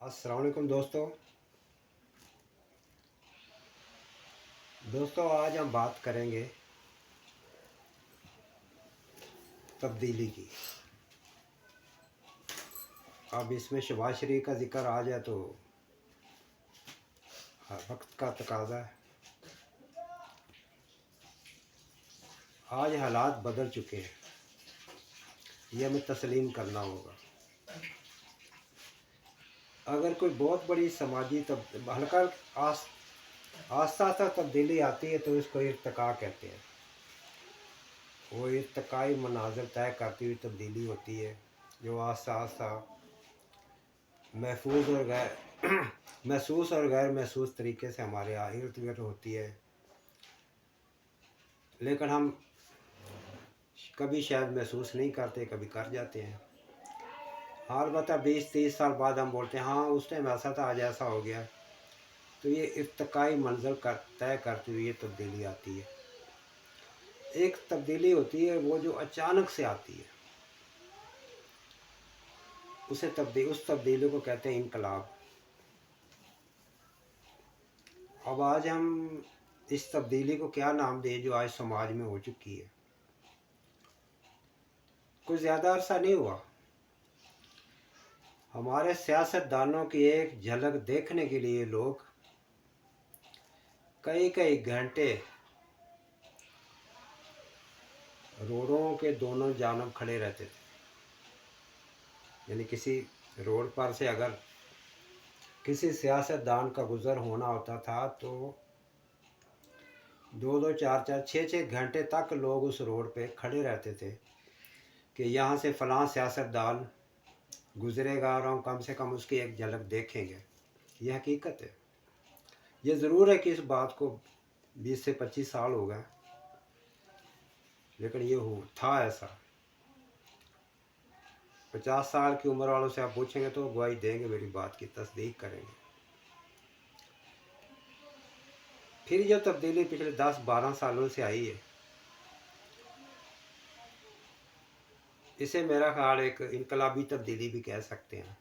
अस्सलाम वालेकुम दोस्तों आज हम बात करेंगे तब्दीली की। अब इसमें शहबाज शरीफ का जिक्र आ जाए तो वक्त का तकाजा है। आज हालात बदल चुके हैं, ये हमें तस्लीम करना होगा। अगर कोई बहुत बड़ी समाजी हल्का आस्ता आस्ता तब्दीली आती है तो इसको इर्तिका कहते हैं। वो इर्तिकाई मनाज़िर तय करती हुई तब्दीली होती है जो आस्ता आस्ता महसूस और गैर महसूस तरीके से हमारे इर्द गिर्द होती है, लेकिन हम कभी शायद महसूस नहीं करते, कभी कर जाते हैं। अलबत्ता 20-30 साल बाद हम बोलते हैं हाँ उस टाइम ऐसा था, आज ऐसा हो गया। तो ये इर्तिकाई मंजिल तय करती हुई ये तब्दीली आती है। एक तब्दीली होती है वो जो अचानक से आती है, उस तब्दीली को कहते हैं इनकलाब। अब आज हम इस तब्दीली को क्या नाम दें जो आज समाज में हो चुकी है। कुछ ज़्यादा अरसा नहीं हुआ, हमारे सियासतदानों की एक झलक देखने के लिए लोग कई कई घंटे रोडों के दोनों जानब खड़े रहते थे। यानी किसी रोड पर से अगर किसी सियासतदान का गुज़र होना होता था तो 2-2, 4-4, 6-6 घंटे तक लोग उस रोड पे खड़े रहते थे कि यहाँ से फ़लाँ सियासतदान गुज़रेगा और हम कम से कम उसकी एक झलक देखेंगे। ये हकीकत है। ये ज़रूर है कि इस बात को 20 से 25 साल हो गए, लेकिन ये था ऐसा। 50 साल की उम्र वालों से आप पूछेंगे तो गवाही देंगे, मेरी बात की तस्दीक करेंगे। फिर जो तब्दीली पिछले 10-12 सालों से आई है, इसे मेरा ख्याल एक इनकलाबी तब्दीली भी कह सकते हैं।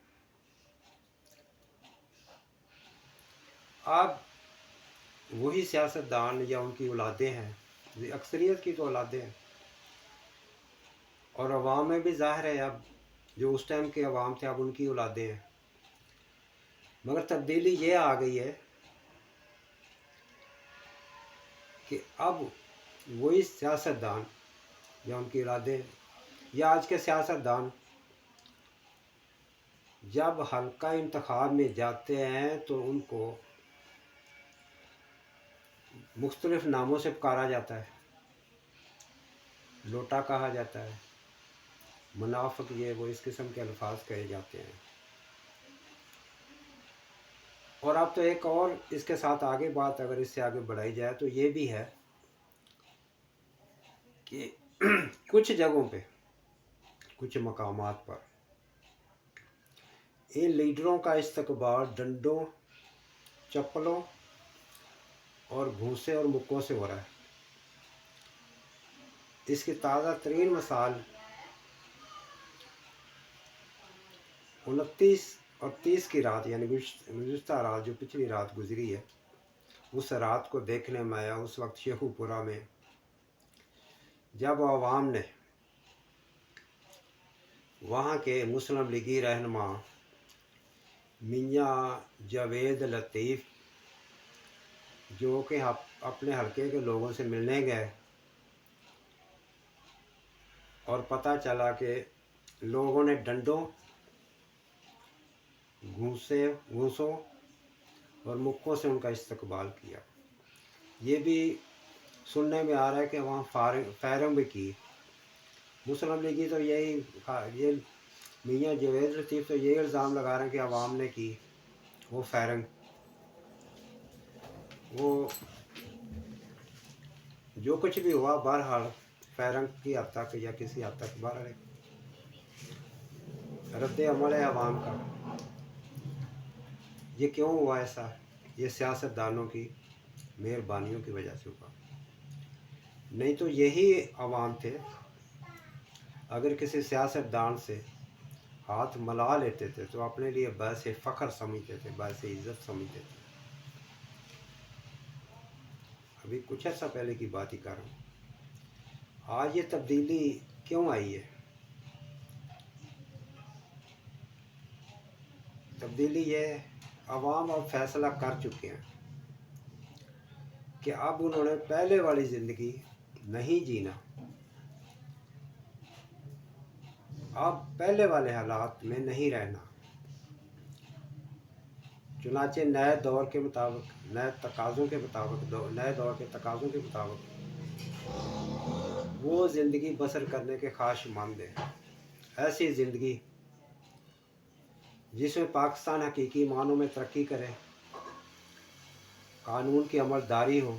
अब वही सियासतदान या उनकी औलादें हैं, अक्सरियत की तो औलादें हैं, और अवाम में भी ज़ाहिर है अब जो उस टाइम के अवाम थे अब उनकी औलादें हैं। मगर तब्दीली ये आ गई है कि अब वही सियासतदान या उनकी औलादें या आज के सियासतदान जब हल्का इंतखाब में जाते हैं तो उनको मुख्तलिफ नामों से पुकारा जाता है। लोटा कहा जाता है, मुनाफिक, ये वो इस किस्म के अल्फाज कहे जाते हैं। और अब तो एक और इसके साथ आगे बात अगर इससे आगे बढ़ाई जाए तो ये भी है कि कुछ जगहों पे, कुछ मकामात पर इन लीडरों का इस्तकबाल डंडों, चप्पलों और घूंसे और मुक्कों से हो रहा है। इसकी ताज़ा तरीन मिसाल 29 और 30 की रात, यानी गुज़िश्ता रात जो पिछली रात गुजरी है, उस रात को देखने में आया। उस वक्त शेखुपुरा में जब आवाम ने वहाँ के मुस्लिम लीगी रहनुमा मियाँ जावेद लतीफ़ जो कि अपने हलके के लोगों से मिलने गए और पता चला कि लोगों ने डंडों, घूंसों और मुक्कों से उनका इस्तकबाल किया। ये भी सुनने में आ रहा है कि वहाँ फायरिंग भी की। मुस्लिम लीगी तो ये मियाँ जावेद लतीफ़ तो ये इल्ज़ाम लगा रहे हैं कि आवाम ने की वो फायरिंग, वो जो कुछ भी हुआ बहरहाल फायरिंग की हद तक या किसी हद तक बहरहाल रद्द अमल है आवाम का। ये क्यों हुआ ऐसा? ये सियासतदानों की मेहरबानियों की वजह से हुआ। नहीं तो यही आवाम थे, अगर किसी सियासतदान से ہاتھ ملا لیتے تھے تو اپنے لیے باعث فخر سمجھتے تھے، باعث عزت سمجھتے تھے۔ ابھی کچھ عرصہ پہلے کی بات ہی کر رہا ہوں۔ آج یہ تبدیلی کیوں آئی ہے؟ تبدیلی یہ عوام اب فیصلہ کر چکے ہیں کہ اب انہوں نے پہلے والی زندگی نہیں جینا، اب پہلے والے حالات میں نہیں رہنا۔ چنانچہ نئے دور کے مطابق، نئے دور کے تقاضوں کے مطابق وہ زندگی بسر کرنے کے خواہش مند ہیں۔ ایسی زندگی جس میں پاکستان حقیقی معنوں میں ترقی کرے، قانون کی عمل داری ہو،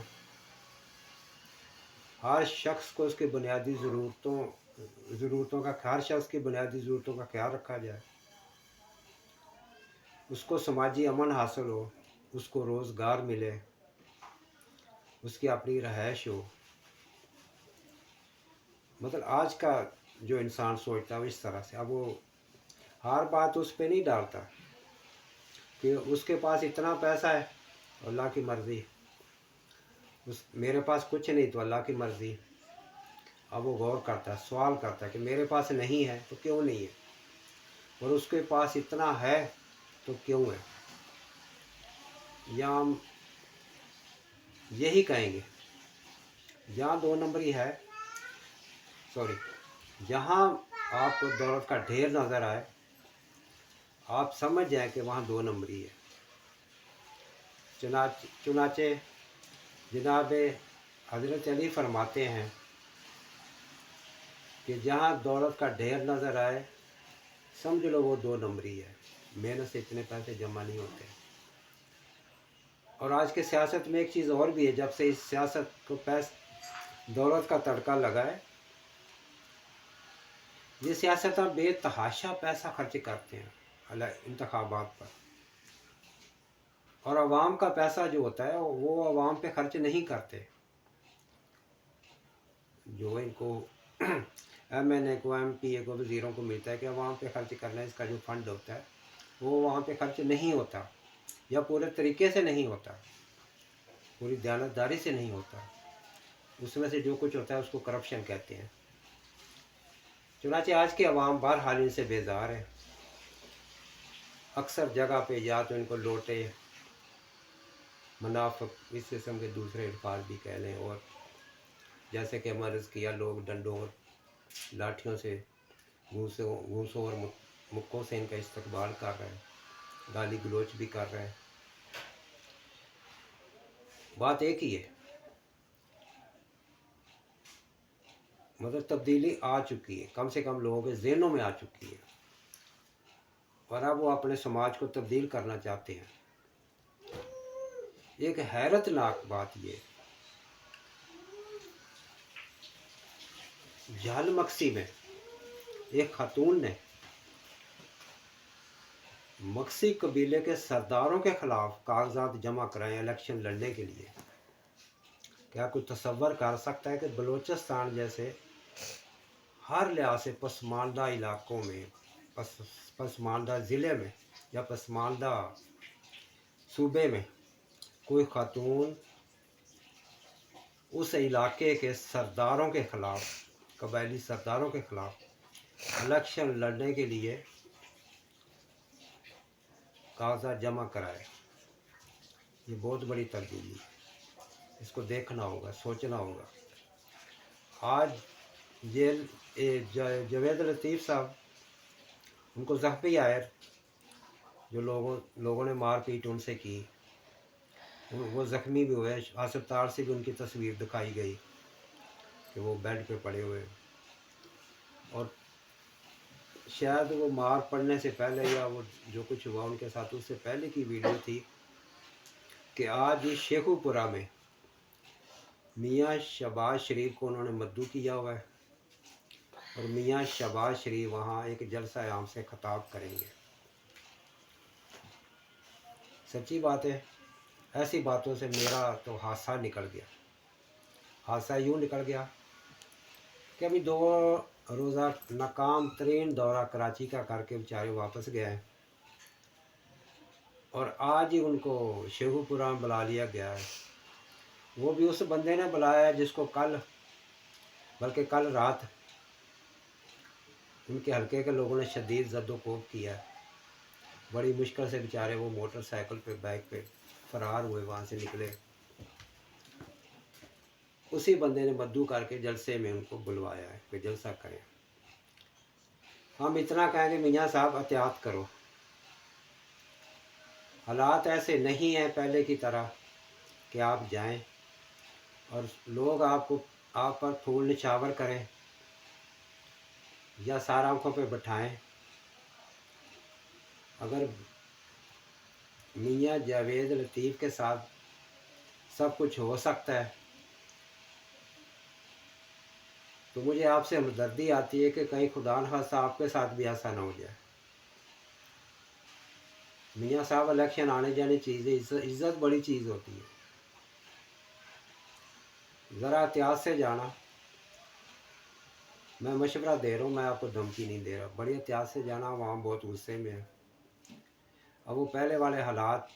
ہر شخص کو اس کے بنیادی ضرورتوں کا خیال رکھا جائے، اس کو سماجی امن حاصل ہو، اس کو روزگار ملے، اس کی اپنی رہائش ہو۔ مطلب آج کا جو انسان سوچتا ہے اس طرح سے، اب وہ ہر بات اس پہ نہیں ڈالتا کہ اس کے پاس اتنا پیسہ ہے، اللہ کی مرضی، میرے پاس کچھ نہیں تو اللہ کی مرضی۔ اب وہ غور کرتا ہے، سوال کرتا ہے کہ میرے پاس نہیں ہے تو کیوں نہیں ہے، اور اس کے پاس اتنا ہے تو کیوں ہے؟ یا ہم یہی کہیں گے جہاں دو نمبری ہے، جہاں آپ کو دولت کا ڈھیر نظر آئے، آپ سمجھ جائیں کہ وہاں دو نمبری ہے۔ چنانچہ جناب حضرت علی فرماتے ہیں کہ جہاں دولت کا ڈھیر نظر آئے سمجھ لو وہ دو نمبری ہے، محنت سے اتنے پیسے جمع نہیں ہوتے۔ اور آج کے سیاست میں ایک چیز اور بھی ہے، جب سے اس سیاست کو دولت کا تڑکا لگا ہے، یہ سیاستاں بے تحاشا پیسہ خرچ کرتے ہیں انتخابات پر، اور عوام کا پیسہ جو ہوتا ہے وہ عوام پہ خرچ نہیں کرتے۔ جو ان کو ایم این اے کو، ایم پی اے کو، وزیروں کو ملتا ہے کہ عوام پہ خرچ کرنا ہے، اس کا جو فنڈ ہوتا ہے وہ وہاں پہ خرچ نہیں ہوتا، یا پورے طریقے سے نہیں ہوتا، پوری دیانتداری سے نہیں ہوتا، اس میں سے جو کچھ ہوتا ہے اس کو کرپشن کہتے ہیں۔ چنانچہ آج کے عوام بہرحال ان سے بیزار ہے۔ اکثر جگہ پہ یا تو ان کو لوٹے، منافق، اس قسم کے دوسرے الفاظ بھی کہہ لیں، اور جیسے کہ مرض کیا، لوگ ڈنڈوں اور لاٹھیوں سے، گھوسوں اور مکوں سے ان کا استقبال کر رہے ہیں، گالی گلوچ بھی کر رہے ہیں۔ بات ایک ہی ہے، مطلب تبدیلی آ چکی ہے، کم سے کم لوگوں کے ذہنوں میں آ چکی ہے، اور اب وہ اپنے سماج کو تبدیل کرنا چاہتے ہیں۔ ایک حیرت ناک بات یہ، جھل مکسی میں ایک خاتون نے مکسی قبیلے کے سرداروں کے خلاف کاغذات جمع کرائے الیکشن لڑنے کے لیے۔ کیا کوئی تصور کر سکتا ہے کہ بلوچستان جیسے ہر لحاظ سے پسماندہ علاقوں میں، پسماندہ ضلع میں یا پسماندہ صوبے میں، کوئی خاتون اس علاقے کے سرداروں کے خلاف، قبائلی سرداروں کے خلاف الیکشن لڑنے کے لیے کاغذات جمع کرائے؟ یہ بہت بڑی تبدیلی ہے، اس کو دیکھنا ہوگا، سوچنا ہوگا۔ آج جوید لطیف صاحب، ان کو زخمی آئر جو لوگوں نے مار پیٹ ان سے کی، وہ زخمی بھی ہوئے، ہسپتال سے بھی ان کی تصویر دکھائی گئی کہ وہ بیڈ پہ پڑے ہوئے، اور شاید وہ مار پڑنے سے پہلے یا وہ جو کچھ ہوا ان کے ساتھ اس سے پہلے کی ویڈیو تھی کہ آج شیخو پورہ میں میاں شہباز شریف کو انہوں نے مدعو کیا ہوا ہے، اور میاں شہباز شریف وہاں ایک جلسہ عام سے خطاب کریں گے۔ سچی بات ہے، ایسی باتوں سے میرا تو حادثہ نکل گیا۔ حادثہ یوں نکل گیا کہ ابھی रोज़ा नाकाम तरीन दौरा कराची का करके बेचारे वापस गए और आज ही उनको शेखुपुरा में बुला लिया गया है। वो भी उस बंदे ने बुलाया है जिसको बल्कि कल रात उनके हलके के लोगों ने शदीद जद्दोकोब किया। बड़ी मुश्किल से बेचारे वो मोटरसाइकिल पे बाइक पे फरार हुए, वहाँ से निकले। उसी बंदे ने मद्दू करके जलसे में उनको बुलवाया है कि जलसा करें। हम इतना कहेंगे मियाँ साहब एहतियात करो, हालात ऐसे नहीं हैं पहले की तरह कि आप जाएं और लोग आप पर फूल निछावर करें या सारा आंखों पे बिठाएं। अगर मियाँ जावेद लतीफ़ के साथ सब कुछ हो सकता है तो मुझे आपसे हमदर्दी आती है कि कहीं खुदा न खास्ता आपके साथ भी ऐसा ना हो जाए। मियाँ साहब, इलेक्शन आने जाने चीज़ है, इज़्ज़त बड़ी चीज़ होती है। ज़रा एहतियात से जाना। मैं मशवरा दे रहा हूँ, मैं आपको धमकी नहीं दे रहा। बड़ी एहतियात से जाना, वहाँ बहुत गुस्से में है। अब वो पहले वाले हालात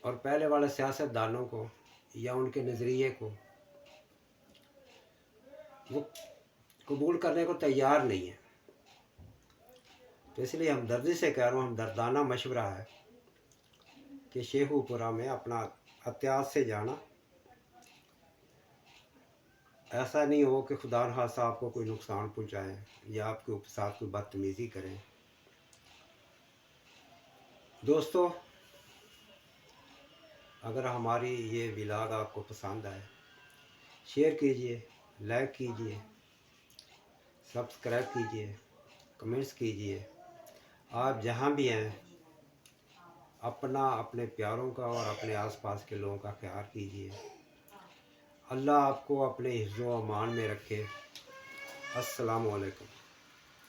और पहले वाले सियासतदानों को या उनके नज़रिए को वो कबूल करने को तैयार नहीं है। तो इसलिए हमदर्दी से कह रहा हूँ, हमदर्दाना मशवरा है कि शेखुपुरा में अपना एहतियात से जाना। ऐसा नहीं हो कि खुदा न खास्ता आपको कोई नुकसान पहुँचाए या आपके साथ कोई बदतमीज़ी करें। दोस्तों, अगर हमारी ये व्लॉग आपको पसंद आए, शेयर कीजिए, लाइक कीजिए, सब्सक्राइब कीजिए, कमेंट्स कीजिए। आप जहाँ भी हैं अपने प्यारों का और अपने आसपास के लोगों का ख्याल कीजिए। अल्लाह आपको अपने हिफ्ज़ व अमान में रखे। अस्सलामु अलैकुम।